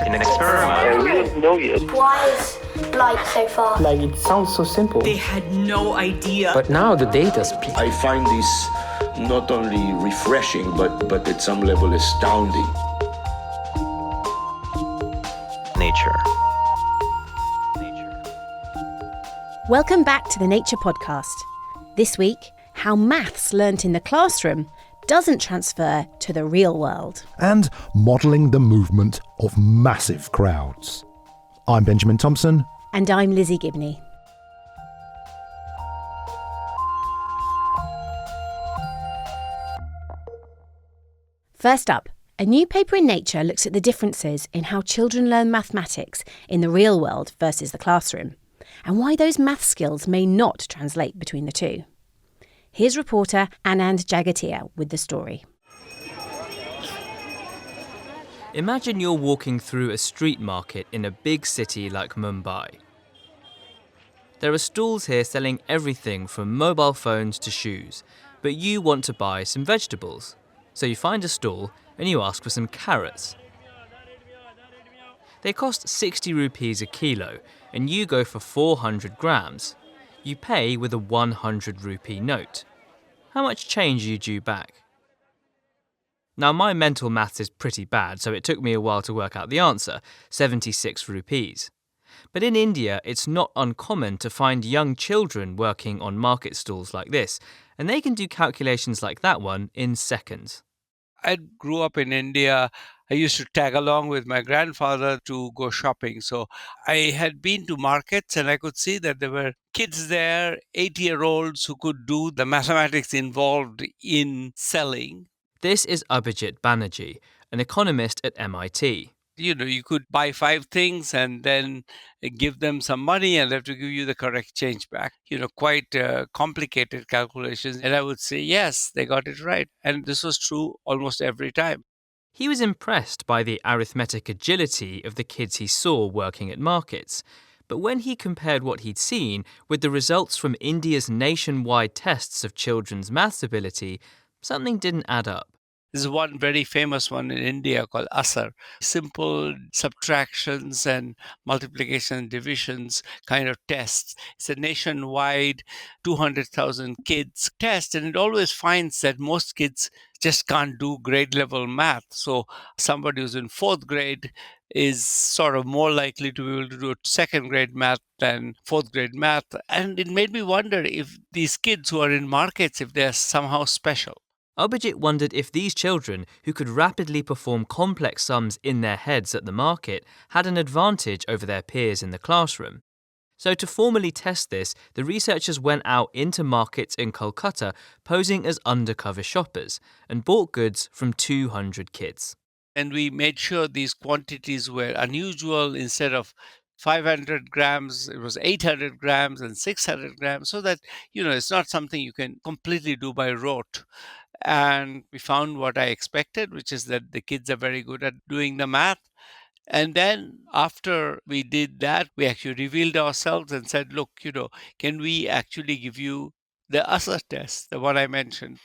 an experiment. We don't know yet. Why is light so fast? Like, it sounds so simple. They had no idea. But now the data speaks. I find this not only refreshing, but at some level astounding. Nature. Welcome back to the Nature Podcast. This week, how maths learnt in the classroom doesn't transfer to the real world. And modelling the movement of massive crowds. I'm Benjamin Thompson. And I'm Lizzie Gibney. First up, a new paper in Nature looks at the differences in how children learn mathematics in the real world versus the classroom, and why those math skills may not translate between the two. Here's reporter Anand Jagatia with the story. Imagine you're walking through a street market in a big city like Mumbai. There are stalls here selling everything from mobile phones to shoes, but you want to buy some vegetables. So you find a stall and you ask for some carrots. They cost 60 rupees a kilo and you go for 400 grams. You pay with a 100 rupee note. How much change are you due back? Now my mental maths is pretty bad, so it took me a while to work out the answer, 76 rupees. But in India, it's not uncommon to find young children working on market stalls like this, and they can do calculations like that one in seconds. I grew up in India. I used to tag along with my grandfather to go shopping. So I had been to markets and I could see that there were kids there, 8-year-olds who could do the mathematics involved in selling. This is Banerjee, an economist at MIT. You could buy 5 things and then give them some money and they have to give you the correct change back. Quite complicated calculations. And I would say, yes, they got it right. And this was true almost every time. He was impressed by the arithmetic agility of the kids he saw working at markets. But when he compared what he'd seen with the results from India's nationwide tests of children's maths ability, something didn't add up. There's one very famous one in India called Asar. Simple subtractions and multiplication and divisions kind of tests. It's a nationwide 200,000 kids test, and it always finds that most kids just can't do grade level math. So somebody who's in 4th grade is sort of more likely to be able to do 2nd grade math than 4th grade math. And it made me wonder if these kids who are in markets, if they're somehow special. Abhijit wondered if these children, who could rapidly perform complex sums in their heads at the market, had an advantage over their peers in the classroom. So to formally test this, the researchers went out into markets in Kolkata posing as undercover shoppers and bought goods from 200 kids. And we made sure these quantities were unusual. Instead of 500 grams, it was 800 grams and 600 grams, so that, it's not something you can completely do by rote. And we found what I expected, which is that the kids are very good at doing the math. And then after we did that, we actually revealed ourselves and said, look, can we actually give you the Asar test, the one I mentioned?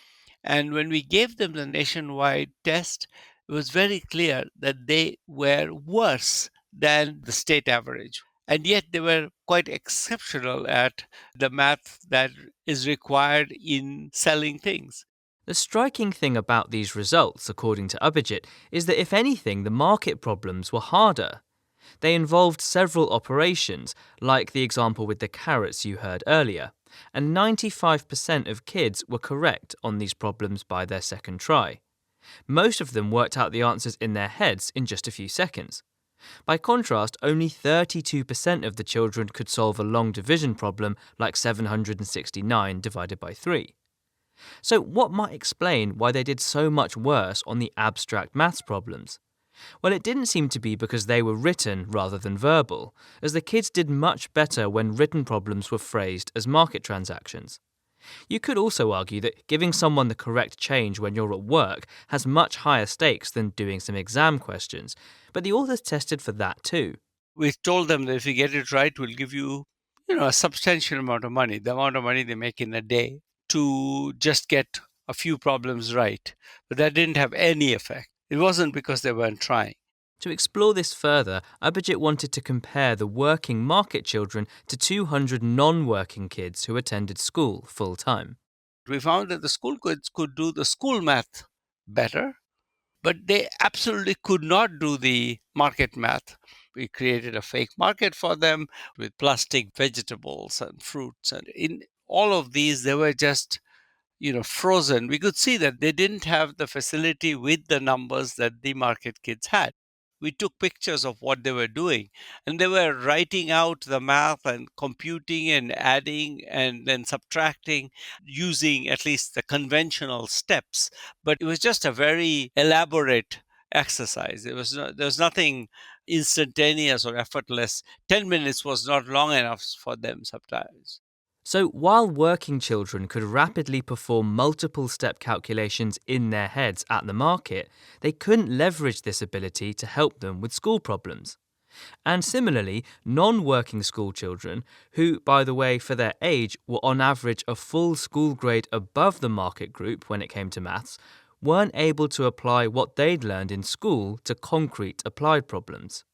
And when we gave them the nationwide test, it was very clear that they were worse than the state average. And yet they were quite exceptional at the math that is required in selling things. The striking thing about these results, according to Abhijit, is that if anything, the market problems were harder. They involved several operations, like the example with the carrots you heard earlier, and 95% of kids were correct on these problems by their second try. Most of them worked out the answers in their heads in just a few seconds. By contrast, only 32% of the children could solve a long division problem like 769 divided by 3. So what might explain why they did so much worse on the abstract maths problems? Well, it didn't seem to be because they were written rather than verbal, as the kids did much better when written problems were phrased as market transactions. You could also argue that giving someone the correct change when you're at work has much higher stakes than doing some exam questions, but the authors tested for that too. We told them that if you get it right, we'll give you, a substantial amount of money, the amount of money they make in a day, to just get a few problems right. But that didn't have any effect. It wasn't because they weren't trying. To explore this further, Abhijit wanted to compare the working market children to 200 non-working kids who attended school full-time. We found that the school kids could do the school math better, but they absolutely could not do the market math. We created a fake market for them with plastic vegetables and fruits. And in all of these, they were just frozen. We could see that they didn't have the facility with the numbers that the market kids had. We took pictures of what they were doing, and they were writing out the math and computing and adding and then subtracting using at least the conventional steps. But it was just a very elaborate exercise. There was nothing instantaneous or effortless. 10 minutes was not long enough for them sometimes. So while working children could rapidly perform multiple step calculations in their heads at the market, they couldn't leverage this ability to help them with school problems. And similarly, non-working school children, who, by the way, for their age, were on average a full school grade above the market group when it came to maths, weren't able to apply what they'd learned in school to concrete applied problems.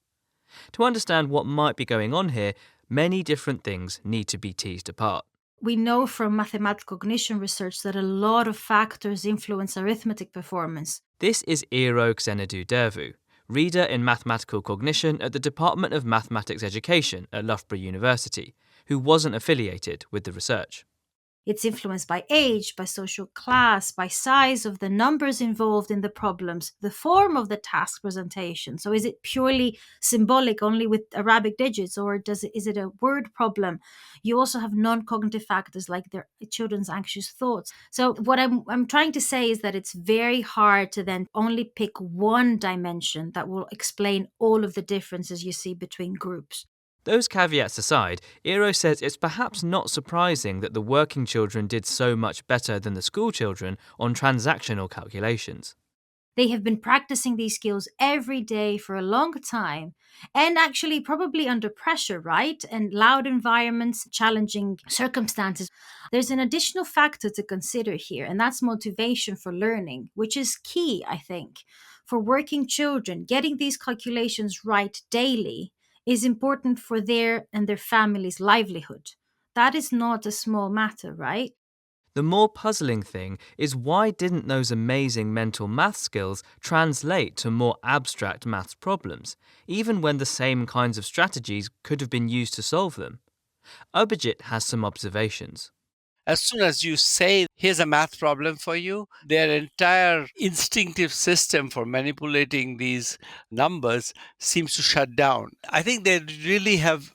To understand what might be going on here, many different things need to be teased apart. We know from mathematical cognition research that a lot of factors influence arithmetic performance. This is Eero Xenadu-Dervu, reader in mathematical cognition at the Department of Mathematics Education at Loughborough University, who wasn't affiliated with the research. It's influenced by age, by social class, by size of the numbers involved in the problems, the form of the task presentation. So is it purely symbolic only with Arabic digits, or is it a word problem? You also have non-cognitive factors like their children's anxious thoughts. So what I'm trying to say is that it's very hard to then only pick one dimension that will explain all of the differences you see between groups. Those caveats aside, Eero says it's perhaps not surprising that the working children did so much better than the school children on transactional calculations. They have been practicing these skills every day for a long time, and actually probably under pressure, right? And loud environments, challenging circumstances. There's an additional factor to consider here, and that's motivation for learning, which is key, I think. For working children, getting these calculations right daily is important for their and their family's livelihood. That is not a small matter, right? The more puzzling thing is why didn't those amazing mental math skills translate to more abstract maths problems, even when the same kinds of strategies could have been used to solve them? Abhijit has some observations. As soon as you say, here's a math problem for you, their entire instinctive system for manipulating these numbers seems to shut down. I think they really have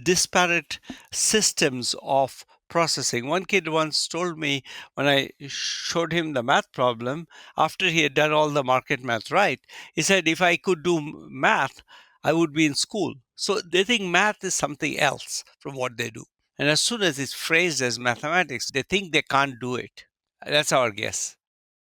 disparate systems of processing. One kid once told me when I showed him the math problem, after he had done all the market math right, he said, if I could do math, I would be in school. So they think math is something else from what they do. And as soon as it's phrased as mathematics, they think they can't do it. That's our guess.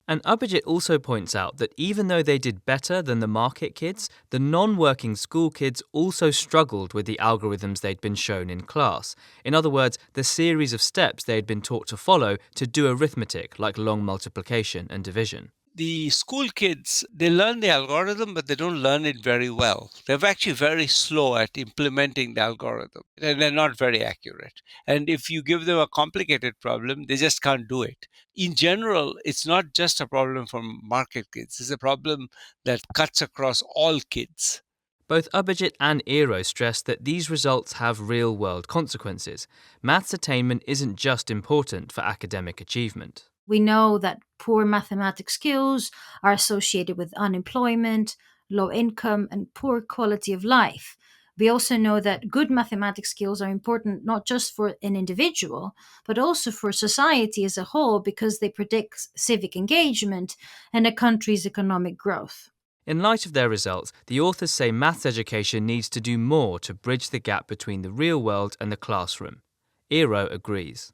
And Abhijit also points out that even though they did better than the market kids, the non-working school kids also struggled with the algorithms they'd been shown in class. In other words, the series of steps they'd been taught to follow to do arithmetic, like long multiplication and division. The school kids, they learn the algorithm, but they don't learn it very well. They're actually very slow at implementing the algorithm, and they're not very accurate. And if you give them a complicated problem, they just can't do it. In general, it's not just a problem for market kids. It's a problem that cuts across all kids. Both Abhijit and Eero stress that these results have real-world consequences. Maths attainment isn't just important for academic achievement. We know that poor mathematics skills are associated with unemployment, low income, and poor quality of life. We also know that good mathematics skills are important not just for an individual, but also for society as a whole because they predict civic engagement and a country's economic growth. In light of their results, the authors say maths education needs to do more to bridge the gap between the real world and the classroom. Eero agrees.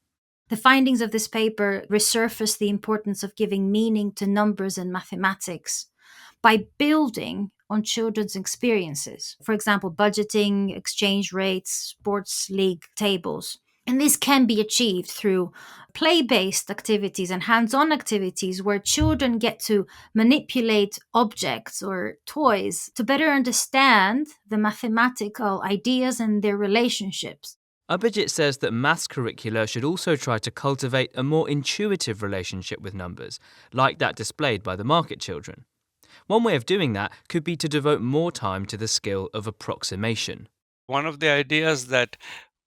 The findings of this paper resurface the importance of giving meaning to numbers and mathematics by building on children's experiences. For example, budgeting, exchange rates, sports league tables. And this can be achieved through play-based activities and hands-on activities where children get to manipulate objects or toys to better understand the mathematical ideas and their relationships. Abhijit says that maths curricula should also try to cultivate a more intuitive relationship with numbers, like that displayed by the market children. One way of doing that could be to devote more time to the skill of approximation. One of the ideas that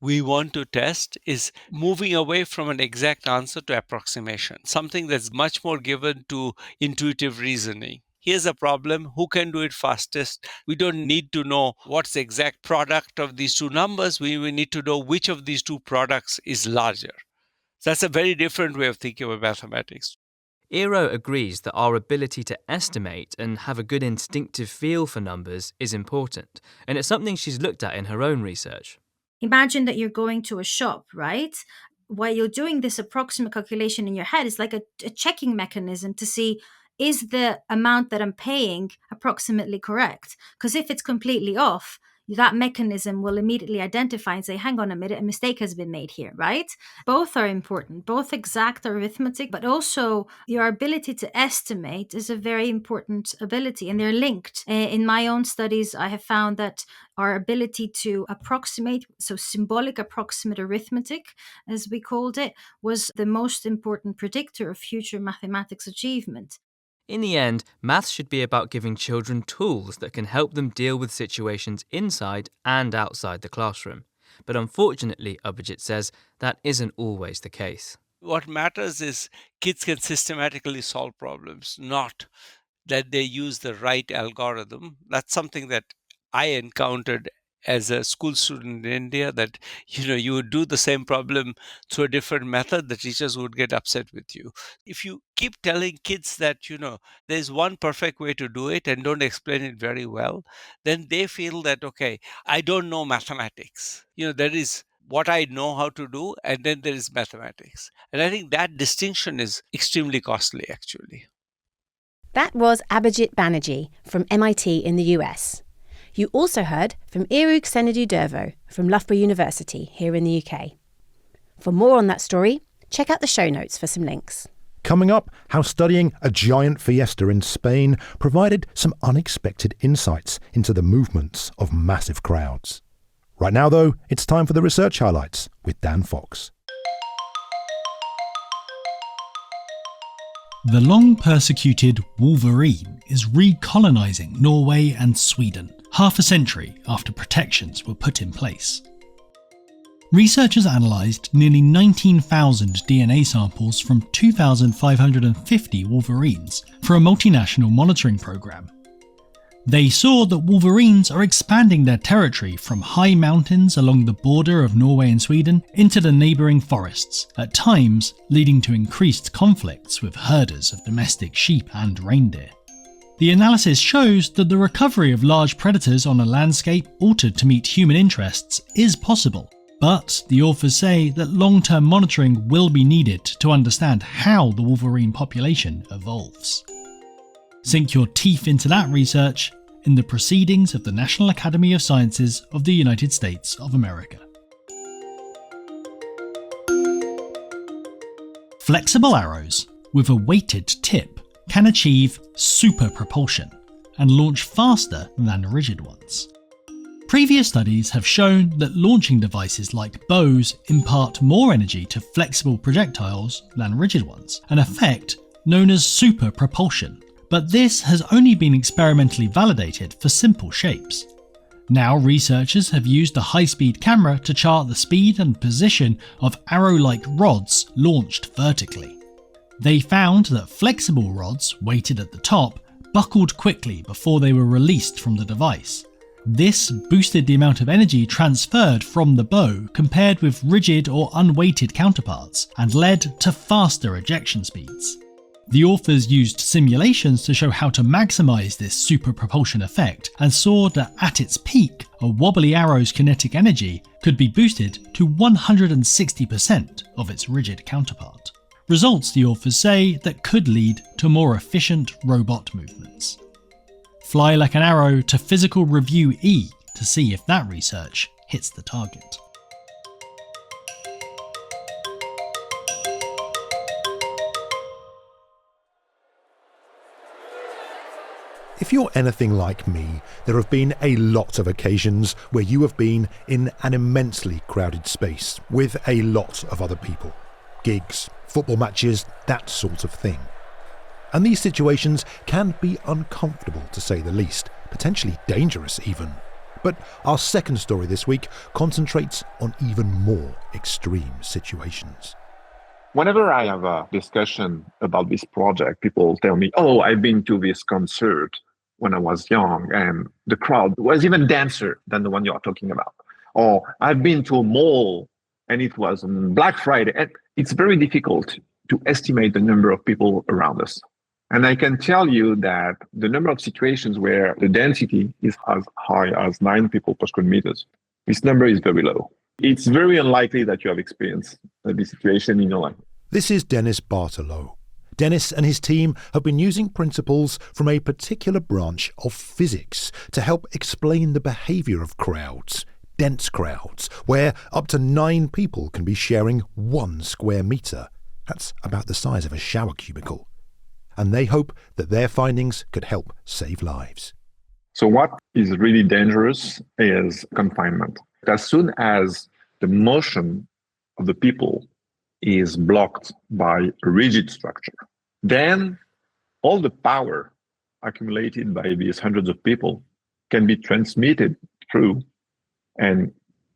we want to test is moving away from an exact answer to approximation, something that's much more given to intuitive reasoning. Here's a problem, who can do it fastest? We don't need to know what's the exact product of these two numbers, we need to know which of these two products is larger. So that's a very different way of thinking about mathematics. Eero agrees that our ability to estimate and have a good instinctive feel for numbers is important, and it's something she's looked at in her own research. Imagine that you're going to a shop, right? While you're doing this approximate calculation in your head, it's like a checking mechanism to see, is the amount that I'm paying approximately correct? Because if it's completely off, that mechanism will immediately identify and say, hang on a minute, a mistake has been made here, right? Both are important, both exact arithmetic, but also your ability to estimate is a very important ability, and they're linked. In my own studies, I have found that our ability to approximate, so symbolic approximate arithmetic, as we called it, was the most important predictor of future mathematics achievement. In the end, maths should be about giving children tools that can help them deal with situations inside and outside the classroom. But unfortunately, Abhijit says, that isn't always the case. What matters is kids can systematically solve problems, not that they use the right algorithm. That's something that I encountered as a school student in India, that you would do the same problem through a different method, the teachers would get upset with you. If you keep telling kids that there's one perfect way to do it and don't explain it very well, then they feel that, okay, I don't know mathematics. There is what I know how to do, and then there is mathematics. And I think that distinction is extremely costly, actually. That was Abhijit Banerjee from MIT in the US. You also heard from Eero Xenadu-Dervo from Loughborough University here in the UK. For more on that story, check out the show notes for some links. Coming up, how studying a giant fiesta in Spain provided some unexpected insights into the movements of massive crowds. Right now, though, it's time for the research highlights with Dan Fox. The long-persecuted Wolverine is recolonising Norway and Sweden, half a century after protections were put in place. Researchers analysed nearly 19,000 DNA samples from 2,550 wolverines for a multinational monitoring programme. They saw that wolverines are expanding their territory from high mountains along the border of Norway and Sweden into the neighbouring forests, at times leading to increased conflicts with herders of domestic sheep and reindeer. The analysis shows that the recovery of large predators on a landscape altered to meet human interests is possible, but the authors say that long-term monitoring will be needed to understand how the wolverine population evolves. Sink your teeth into that research in the Proceedings of the National Academy of Sciences of the United States of America. Flexible arrows with a weighted tip can achieve super propulsion and launch faster than rigid ones. Previous studies have shown that launching devices like bows impart more energy to flexible projectiles than rigid ones, an effect known as super propulsion. But this has only been experimentally validated for simple shapes. Now researchers have used a high-speed camera to chart the speed and position of arrow-like rods launched vertically. They found that flexible rods, weighted at the top, buckled quickly before they were released from the device. This boosted the amount of energy transferred from the bow compared with rigid or unweighted counterparts, and led to faster ejection speeds. The authors used simulations to show how to maximise this super propulsion effect, and saw that at its peak, a wobbly arrow's kinetic energy could be boosted to 160% of its rigid counterpart. Results, the authors say, that could lead to more efficient robot movements. Fly like an arrow to Physical Review E to see if that research hits the target. If you're anything like me, there have been a lot of occasions where you have been in an immensely crowded space with a lot of other people. Gigs, football matches, that sort of thing. And these situations can be uncomfortable to say the least, potentially dangerous even. But our second story this week concentrates on even more extreme situations. Whenever I have a discussion about this project, people tell me, oh, I've been to this concert when I was young and the crowd was even denser than the one you're talking about. Or I've been to a mall and it was on Black Friday. And it's very difficult to estimate the number of people around us. And I can tell you that the number of situations where the density is as high as 9 people per square meters, this number is very low. It's very unlikely that you have experienced this situation in your life. This is Dennis Bartolo. Dennis and his team have been using principles from a particular branch of physics to help explain the behaviour of crowds, dense crowds, where up to 9 people can be sharing 1 square metre. That's about the size of a shower cubicle. And they hope that their findings could help save lives. So what is really dangerous is confinement. As soon as the motion of the people is blocked by a rigid structure, then all the power accumulated by these hundreds of people can be transmitted through and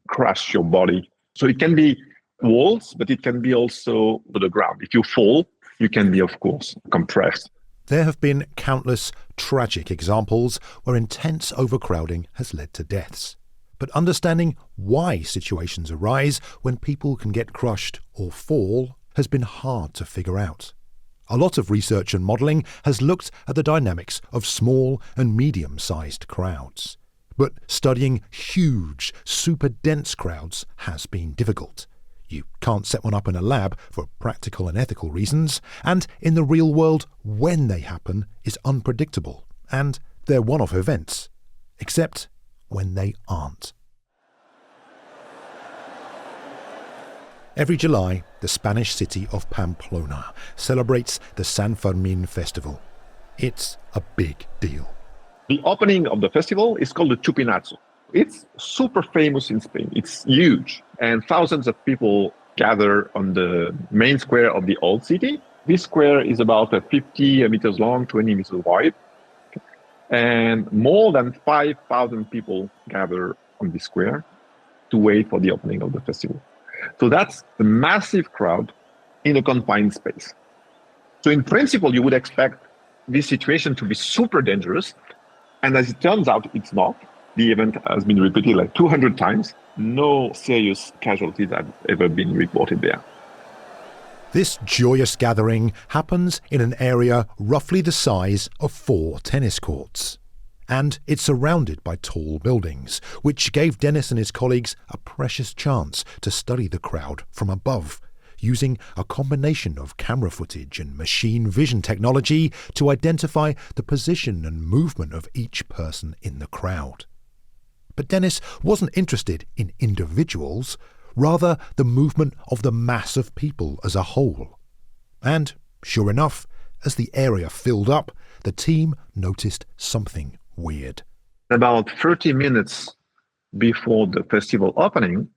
crush your body. So it can be walls, but it can be also the ground. If you fall, you can be, of course, compressed. There have been countless tragic examples where intense overcrowding has led to deaths. But understanding why situations arise when people can get crushed or fall has been hard to figure out. A lot of research and modelling has looked at the dynamics of small and medium-sized crowds. But studying huge, super dense crowds has been difficult. You can't set one up in a lab for practical and ethical reasons, and in the real world, when they happen is unpredictable, and they're one-off events. Except when they aren't. Every July, the Spanish city of Pamplona celebrates the San Fermin festival. It's a big deal. The opening of the festival is called the Chupinazo. It's super famous in Spain. It's huge. And thousands of people gather on the main square of the old city. This square is about 50 meters long, 20 meters wide. And more than 5,000 people gather on this square to wait for the opening of the festival. So that's a massive crowd in a confined space. So in principle, you would expect this situation to be super dangerous. And as it turns out, it's not. The event has been repeated like 200 times. No serious casualties have ever been reported there. This joyous gathering happens in an area roughly the size of 4 tennis courts. And it's surrounded by tall buildings, which gave Dennis and his colleagues a precious chance to study the crowd from above, using a combination of camera footage and machine vision technology to identify the position and movement of each person in the crowd. But Dennis wasn't interested in individuals, rather the movement of the mass of people as a whole. And, sure enough, as the area filled up, the team noticed something weird. About 30 minutes before the festival opening,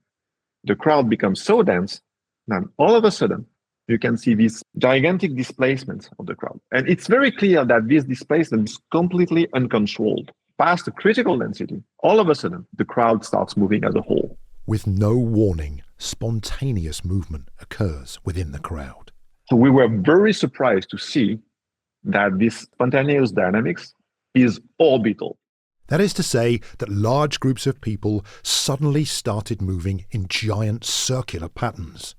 the crowd becomes so dense that all of a sudden you can see these gigantic displacements of the crowd. And it's very clear that this displacement is completely uncontrolled. Past the critical density, all of a sudden the crowd starts moving as a whole. With no warning, spontaneous movement occurs within the crowd. So we were very surprised to see that this spontaneous dynamics is orbital. That is to say that large groups of people suddenly started moving in giant circular patterns.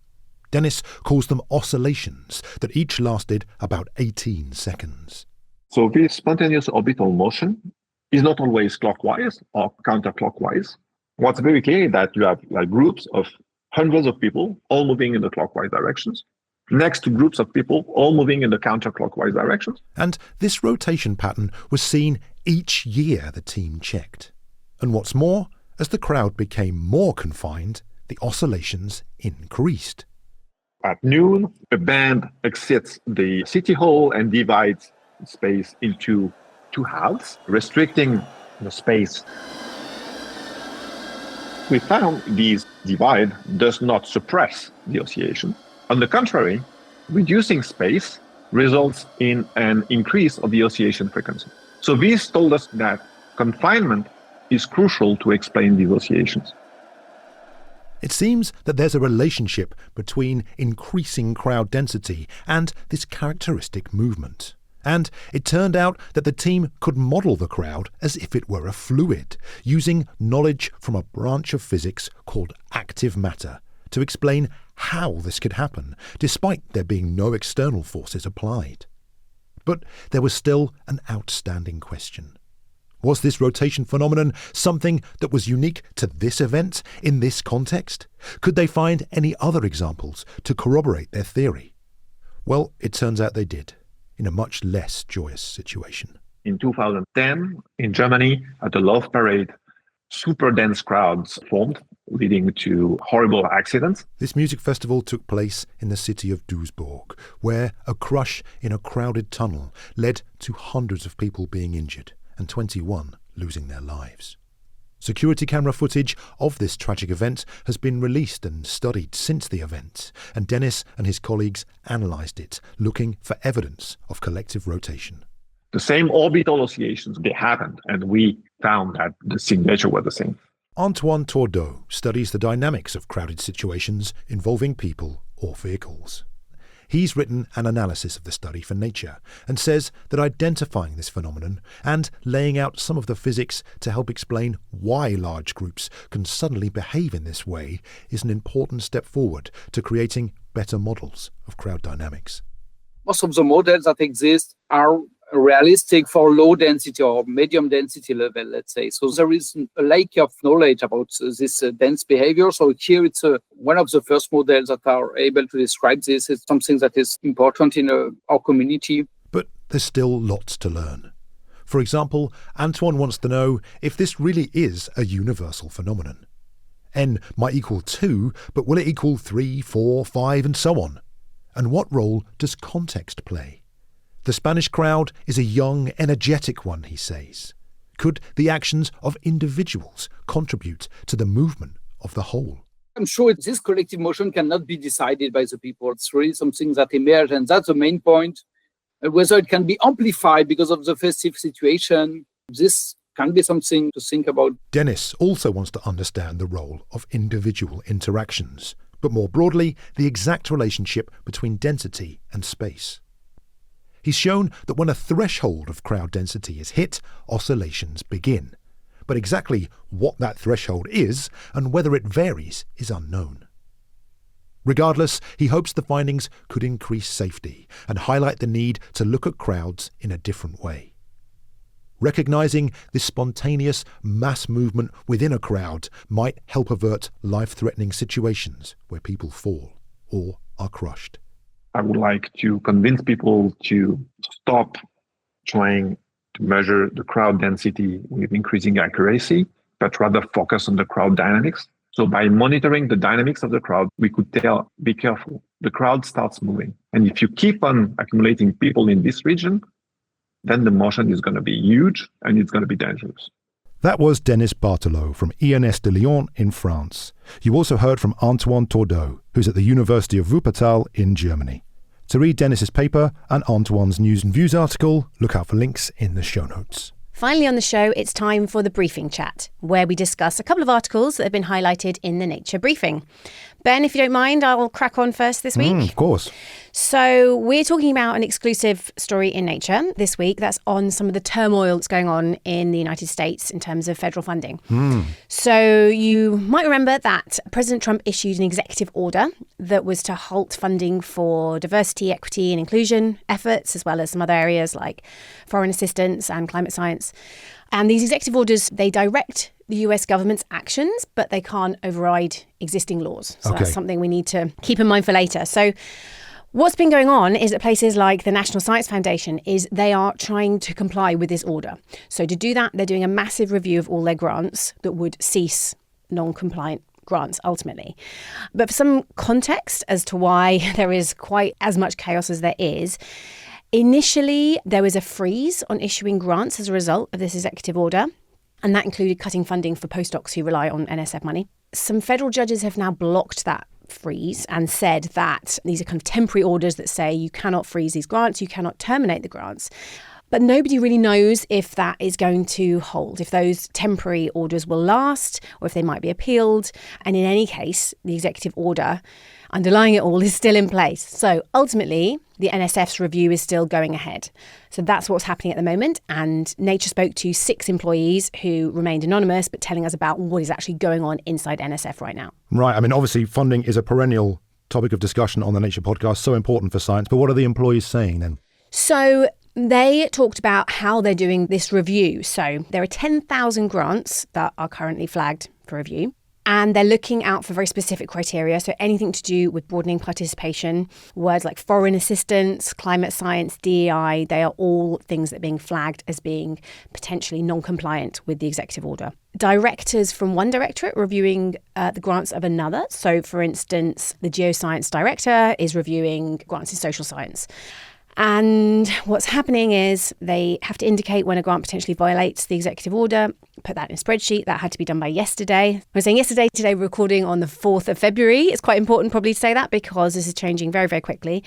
Dennis calls them oscillations that each lasted about 18 seconds. So this spontaneous orbital motion is not always clockwise or counterclockwise. What's very clear is that you have like groups of hundreds of people all moving in the clockwise directions, next to groups of people all moving in the counterclockwise directions. And this rotation pattern was seen each year the team checked. And what's more, as the crowd became more confined, the oscillations increased. At noon, a band exits the city hall and divides space into two halves, restricting the space. We found this divide does not suppress the oscillation. On the contrary, reducing space results in an increase of the oscillation frequency. So this told us that confinement is crucial to explain these oscillations. It seems that there's a relationship between increasing crowd density and this characteristic movement. And it turned out that the team could model the crowd as if it were a fluid, using knowledge from a branch of physics called active matter to explain how this could happen, despite there being no external forces applied. But there was still an outstanding question. Was this rotation phenomenon something that was unique to this event in this context? Could they find any other examples to corroborate their theory? Well, it turns out they did, in a much less joyous situation. In 2010, in Germany, at the Love Parade, super dense crowds formed, leading to horrible accidents. This music festival took place in the city of Duisburg, where a crush in a crowded tunnel led to hundreds of people being injured and 21 losing their lives. Security camera footage of this tragic event has been released and studied since the event, and Dennis and his colleagues analysed it, looking for evidence of collective rotation. The same orbital oscillations, they happened, and we found that the signature was the same. Antoine Tordeau studies the dynamics of crowded situations involving people or vehicles. He's written an analysis of the study for Nature and says that identifying this phenomenon and laying out some of the physics to help explain why large groups can suddenly behave in this way is an important step forward to creating better models of crowd dynamics. Most of the models that exist are realistic for low density or medium density level, let's say. So there is a lack of knowledge about this dense behavior. So here it's one of the first models that are able to describe this. It's something that is important in our community. But there's still lots to learn. For example, Antoine wants to know if this really is a universal phenomenon. N might equal 2, but will it equal 3, 4, 5, and so on? And what role does context play? The Spanish crowd is a young, energetic one, he says. Could the actions of individuals contribute to the movement of the whole? I'm sure this collective motion cannot be decided by the people. It's really something that emerges, and that's the main point. Whether it can be amplified because of the festive situation, this can be something to think about. Dennis also wants to understand the role of individual interactions, but more broadly, the exact relationship between density and space. He's shown that when a threshold of crowd density is hit, oscillations begin. But exactly what that threshold is and whether it varies is unknown. Regardless, he hopes the findings could increase safety and highlight the need to look at crowds in a different way. Recognising this spontaneous mass movement within a crowd might help avert life-threatening situations where people fall or are crushed. I would like to convince people to stop trying to measure the crowd density with increasing accuracy, but rather focus on the crowd dynamics. So by monitoring the dynamics of the crowd, we could tell, be careful, the crowd starts moving. And if you keep on accumulating people in this region, then the motion is going to be huge and it's going to be dangerous. That was Denis Barthelot from ENS de Lyon in France. You also heard from Antoine Tordeau, who's at the University of Wuppertal in Germany. To read Denis's paper and Antoine's News and Views article, look out for links in the show notes. Finally on the show, it's time for the briefing chat, where we discuss a couple of articles that have been highlighted in the Nature briefing. Ben, if you don't mind, I'll crack on first this week. Of course. So we're talking about an exclusive story in Nature this week that's on some of the turmoil that's going on in the United States in terms of federal funding. So you might remember that President Trump issued an executive order that was to halt funding for diversity, equity and inclusion efforts, as well as some other areas like foreign assistance and climate science. And these executive orders, they direct the US government's actions, but they can't override existing laws. So that's something we need to keep in mind for later. So what's been going on is that places like the National Science Foundation they are trying to comply with this order. So to do that, they're doing a massive review of all their grants that would cease non-compliant grants ultimately. But for some context as to why there is quite as much chaos as there is, Initially, there was a freeze on issuing grants as a result of this executive order, and that included cutting funding for postdocs who rely on NSF money. Some federal judges have now blocked that freeze and said that these are kind of temporary orders that say you cannot freeze these grants, you cannot terminate the grants. But nobody really knows if that is going to hold, if those temporary orders will last or if they might be appealed. And in any case, the executive order underlying it all is still in place. So ultimately, the NSF's review is still going ahead. So that's what's happening at the moment. And Nature spoke to 6 employees who remained anonymous, but telling us about what is actually going on inside NSF right now. Right. I mean, obviously, funding is a perennial topic of discussion on the Nature podcast, so important for science. But what are the employees saying then? So they talked about how they're doing this review. So there are 10,000 grants that are currently flagged for review. And they're looking out for very specific criteria. So anything to do with broadening participation, words like foreign assistance, climate science, DEI, they are all things that are being flagged as being potentially non-compliant with the executive order. Directors from one directorate reviewing the grants of another. So for instance, the geoscience director is reviewing grants in social science. And what's happening is they have to indicate when a grant potentially violates the executive order, put that in a spreadsheet. That had to be done by yesterday. I was saying yesterday, today we're recording on the 4th of February. It's quite important probably to say that because this is changing very, very quickly.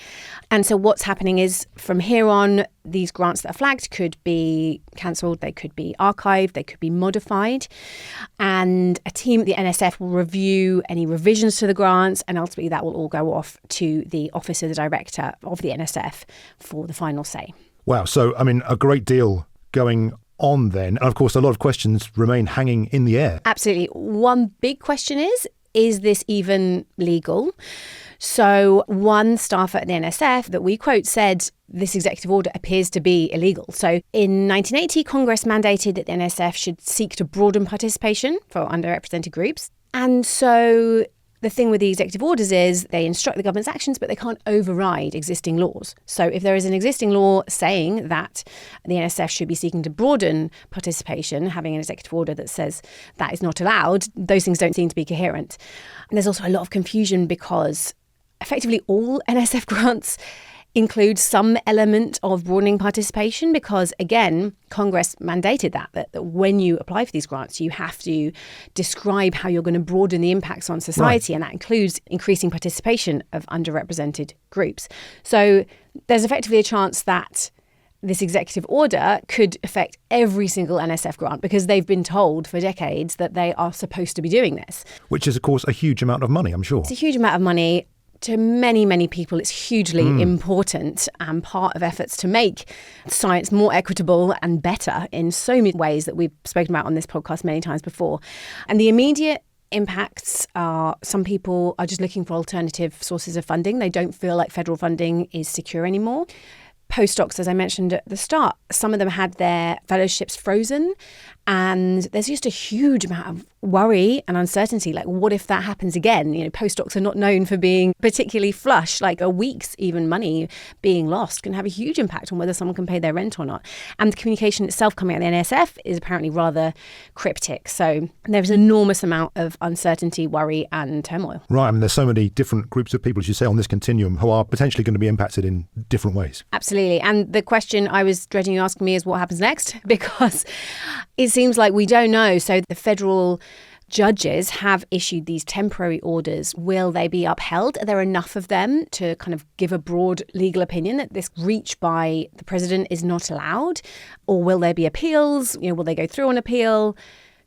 And so what's happening is from here on, these grants that are flagged could be cancelled, they could be archived, they could be modified. And a team at the NSF will review any revisions to the grants, and ultimately that will all go off to the Office of the Director of the NSF for the final say. Wow. So, I mean, a great deal going on then. And of course, a lot of questions remain hanging in the air. Absolutely. One big question is this even legal? So one staffer at the NSF that we quote said this executive order appears to be illegal. So in 1980, Congress mandated that the NSF should seek to broaden participation for underrepresented groups. And so the thing with the executive orders is they instruct the government's actions, but they can't override existing laws. So if there is an existing law saying that the NSF should be seeking to broaden participation, having an executive order that says that is not allowed, those things don't seem to be coherent. And there's also a lot of confusion because effectively all NSF grants include some element of broadening participation because, again, Congress mandated that when you apply for these grants, you have to describe how you're going to broaden the impacts on society, right. And that includes increasing participation of underrepresented groups. So there's effectively a chance that this executive order could affect every single NSF grant because they've been told for decades that they are supposed to be doing this. Which is, of course, a huge amount of money, I'm sure. It's a huge amount of money. To many, many people, it's hugely important and part of efforts to make science more equitable and better in so many ways that we've spoken about on this podcast many times before. And the immediate impacts are some people are just looking for alternative sources of funding. They don't feel like federal funding is secure anymore. Postdocs, as I mentioned at the start, some of them had their fellowships frozen, and there's just a huge amount of worry and uncertainty. Like, what if that happens again? You know, postdocs are not known for being particularly flush. Like a week's even money being lost can have a huge impact on whether someone can pay their rent or not. And the communication itself coming out of the NSF is apparently rather cryptic. So there's an enormous amount of uncertainty, worry and turmoil. Right. I mean, there's so many different groups of people, as you say, on this continuum who are potentially going to be impacted in different ways. Absolutely. And the question I was dreading you asking me is what happens next? Because it seems like we don't know. So the federal judges have issued these temporary orders. Will they be upheld? Are there enough of them to kind of give a broad legal opinion that this reach by the president is not allowed? Or will there be appeals? You know, will they go through an appeal?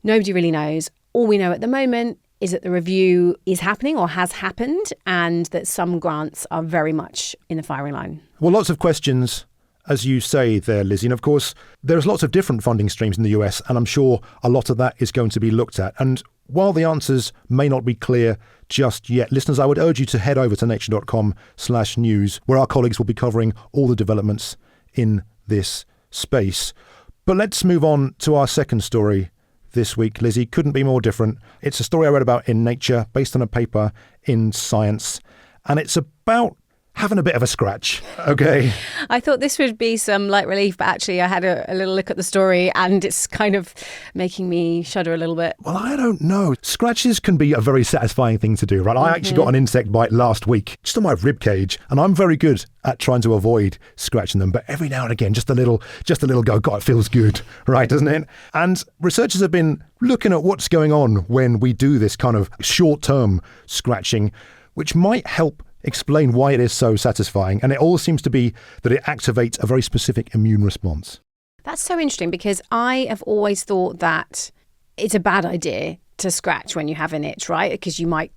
Nobody really knows. All we know at the moment is that the review is happening or has happened and that some grants are very much in the firing line. Well, lots of questions, as you say there, Lizzie. And of course, there's lots of different funding streams in the US, and I'm sure a lot of that is going to be looked at. And while the answers may not be clear just yet, listeners, I would urge you to head over to nature.com/news, where our colleagues will be covering all the developments in this space. But let's move on to our second story this week, Lizzie. Couldn't be more different. It's a story I read about in Nature, based on a paper in Science. And it's about having a bit of a scratch, okay? I thought this would be some light relief, but actually I had a little look at the story and it's kind of making me shudder a little bit. Well, I don't know. Scratches can be a very satisfying thing to do, right? I actually got an insect bite last week, just on my rib cage, and I'm very good at trying to avoid scratching them, but every now and again, just a little go, God, it feels good, right, doesn't it? And researchers have been looking at what's going on when we do this kind of short-term scratching, which might help explain why it is so satisfying. And it all seems to be that it activates a very specific immune response. That's so interesting because I have always thought that it's a bad idea to scratch when you have an itch, right? Because you might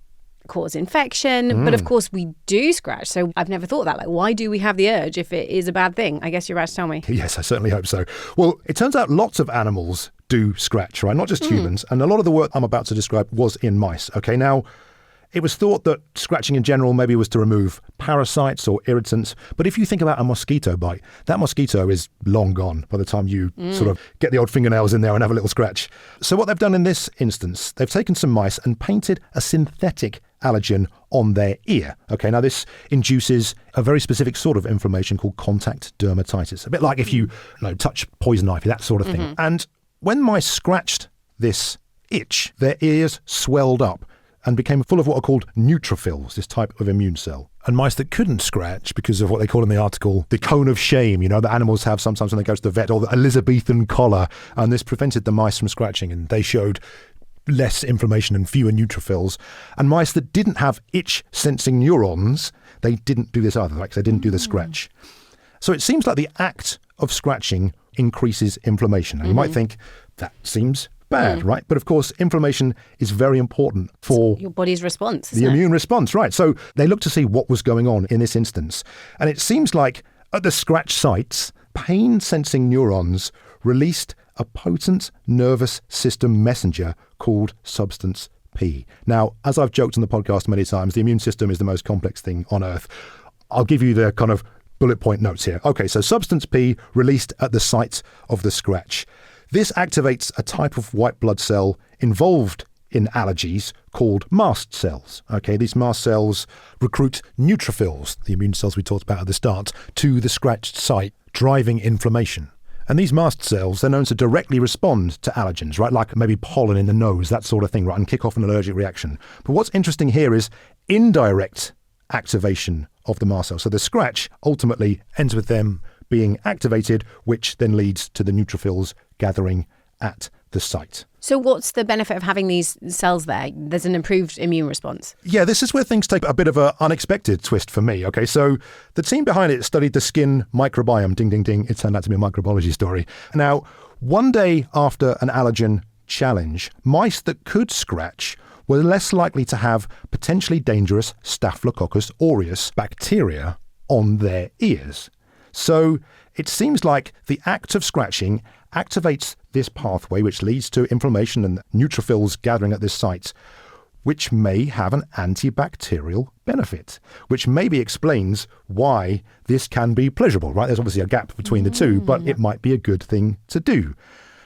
cause infection. But of course we do scratch. So I've never thought that. Like, why do we have the urge if it is a bad thing? I guess you're about to tell me. Yes, I certainly hope so. Well, it turns out lots of animals do scratch, right? Not just humans. And a lot of the work I'm about to describe was in mice. Okay, now, it was thought that scratching in general maybe was to remove parasites or irritants. But if you think about a mosquito bite, that mosquito is long gone by the time you sort of get the old fingernails in there and have a little scratch. So what they've done in this instance, they've taken some mice and painted a synthetic allergen on their ear. Okay, now this induces a very specific sort of inflammation called contact dermatitis. A bit like if you touch poison ivy, that sort of thing. And when mice scratched this itch, their ears swelled up and became full of what are called neutrophils, this type of immune cell. And mice that couldn't scratch because of what they call in the article, the cone of shame, that animals have sometimes when they go to the vet, or the Elizabethan collar, and this prevented the mice from scratching, and they showed less inflammation and fewer neutrophils. And mice that didn't have itch-sensing neurons, they didn't do this either, they didn't do the scratch. So it seems like the act of scratching increases inflammation. And you might think, that seems bad, right? But of course, inflammation is very important for your body's response, the immune response, right? So they looked to see what was going on in this instance. And it seems like at the scratch sites, pain-sensing neurons released a potent nervous system messenger called substance P. Now, as I've joked on the podcast many times, the immune system is the most complex thing on earth. I'll give you the kind of bullet point notes here. Okay, so substance P released at the site of the scratch. This activates a type of white blood cell involved in allergies called mast cells. Okay, these mast cells recruit neutrophils, the immune cells we talked about at the start, to the scratched site, driving inflammation. And these mast cells, they're known to directly respond to allergens, right? Like maybe pollen in the nose, that sort of thing, right? And kick off an allergic reaction. But what's interesting here is indirect activation of the mast cells. So the scratch ultimately ends with them being activated, which then leads to the neutrophils gathering at the site. So what's the benefit of having these cells there? There's an improved immune response. Yeah, this is where things take a bit of an unexpected twist for me. Okay, so the team behind it studied the skin microbiome. Ding, ding, ding. It turned out to be a microbiology story. Now, one day after an allergen challenge, mice that could scratch were less likely to have potentially dangerous Staphylococcus aureus bacteria on their ears. So it seems like the act of scratching activates this pathway, which leads to inflammation and neutrophils gathering at this site, which may have an antibacterial benefit, which maybe explains why this can be pleasurable, right? There's obviously a gap between the two, but it might be a good thing to do.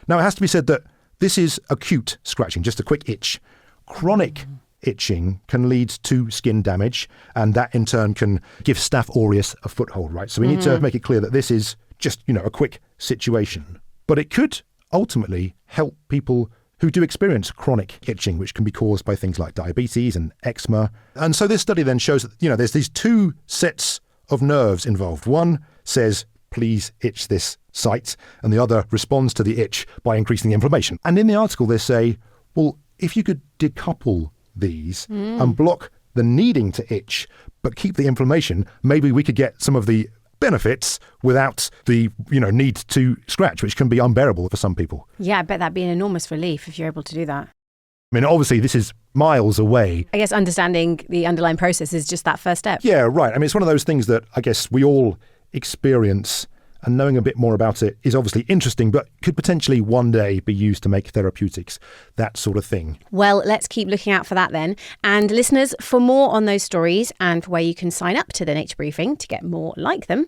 Now, it has to be said that this is acute scratching, just a quick itch. Chronic itching can lead to skin damage, and that in turn can give Staph aureus a foothold, right? So we need to make it clear that this is just, a quick situation. But it could ultimately help people who do experience chronic itching, which can be caused by things like diabetes and eczema. And so this study then shows that, there's these two sets of nerves involved. One says, please itch this site, and the other responds to the itch by increasing the inflammation. And in the article they say, well, if you could decouple these and block the needing to itch, but keep the inflammation, maybe we could get some of the benefits without the, need to scratch, which can be unbearable for some people. Yeah, I bet that'd be an enormous relief if you're able to do that. I mean, obviously, this is miles away. I guess understanding the underlying process is just that first step. Yeah, right. I mean, it's one of those things that I guess we all experience, and knowing a bit more about it is obviously interesting, but could potentially one day be used to make therapeutics, that sort of thing. Well, let's keep looking out for that then. And listeners, for more on those stories and where you can sign up to the Nature Briefing to get more like them,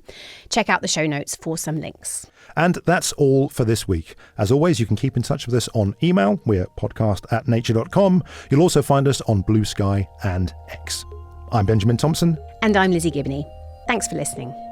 check out the show notes for some links. And that's all for this week. As always, you can keep in touch with us on email. We're podcast@nature.com. You'll also find us on Blue Sky and X. I'm Benjamin Thompson. And I'm Lizzie Gibney. Thanks for listening.